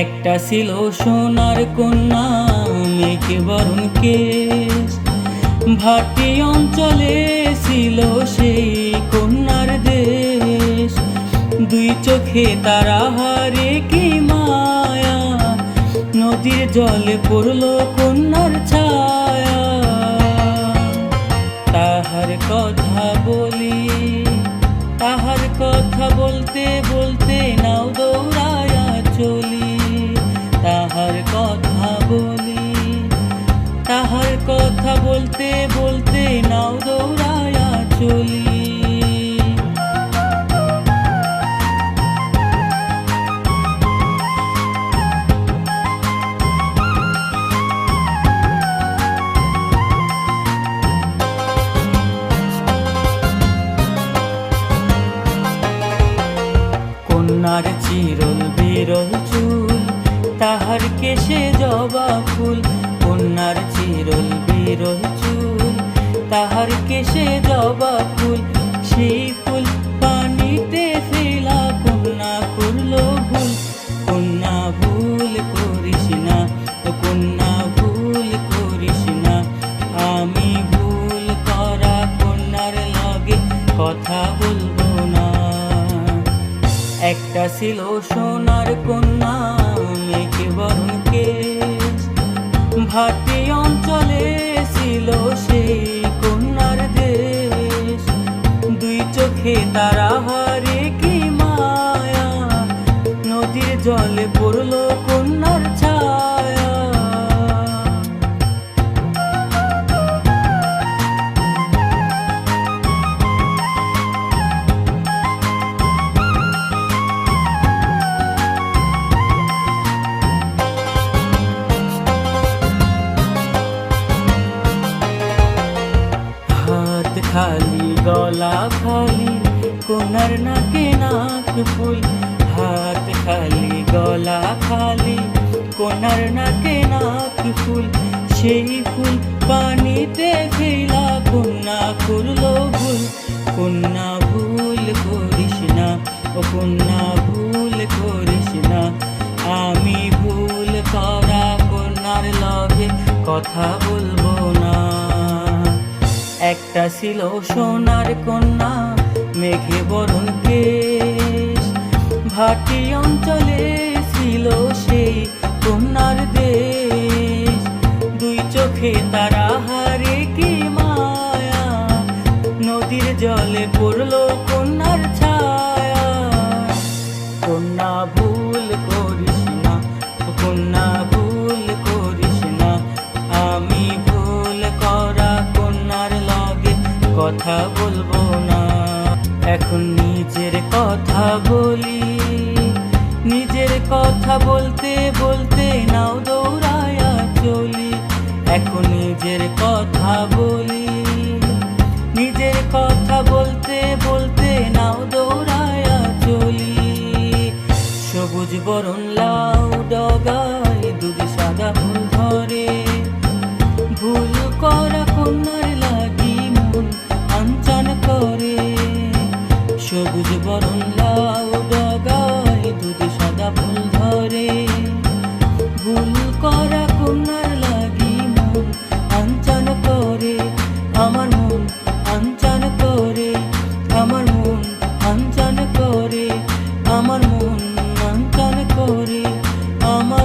একটা ছিল সোনার কন্যা, মেঘে বরণ কেশ। ভাটি অঞ্চলে ছিল সেই কন্যার দেশ। দুই চোখে তারা হারে কি মায়া, নদীর জলে পড়ল কন্যার ছায়া। তাহার কথা বলি, তাহার কথা বলতে বলতে নাও দৌড়ায়া চলি। তাহার কথা বলি, তাহার কথা বলতে বলতে নাও দৌড়ায়া চলি। কন্যার চিরল বিরল চুল, তাহার কেশে জবা ফুল। কন্যার চিরল বিরল চুল, তাহার কেশে জবা ফুল। সেই ফুল পানিতে ফেলা কন্যা করল ভুল। কন্যা ভুল করিস না, কন্যা ভুল করিস না। আমি ভুল করা কন্যার লগে কথা বলবো না। একটা ছিল সোনার কন্যা, মেঘে বরণ কেশ। ভাটি অঞ্চলে ছিল সেই কন্যার দেশ। দুই চোখে তারা হারে কি মায়া, নদীর জলে পড়ল কন্যার ছায়া। হাত খালি গলা খালি, কন্যার নাকে নাক ফুল। হাত খালি গলা খালি, কন্যার নাকে নাক ফুল। সেই ফুল পানিতে ফেলা কন্যা করল ভুল। কন্যা ভুল করিস না, ও কন্যা ভুল করিস না। আমি ভুল করা কন্যার লগে কথা বলবো না। একটা ছিল সোনার কন্যা, মেঘে বরণ কেশ। ভাটি অঞ্চলে ছিল সেই কন্যার দেশ। দুই চোখে তারা হারে কি মায়া, নদীর জলে পড়ল কন্যার ছায়া। কন্যা ভুল করিস না, কন্যা ভুল করিস না। আমি ভুল করা কন্যার লগে কথা বলবো না। এখন নিজের কথা বলি, নিজের কথা বলতে বলতে নাও দৌড়ায়া চলি। এখন নিজের কথা বলি, নিজের কথা বলতে বলতে নাও দৌড়ায়া চলি। সবুজ বরণ লাউ ডগায় দুধ সাদা ফুল ধরে। ভুল করা কন্যার লাগি মন আনচান করে। সবুজ বরণ লাউ ডগায় দুধ সাদা ফুল ধরে। ভুল করা কন্যার লাগি মন আনচান করে। আমার মন আনচান করে, আমার মন আনচান করে, আমার মন আনচান করে, আমার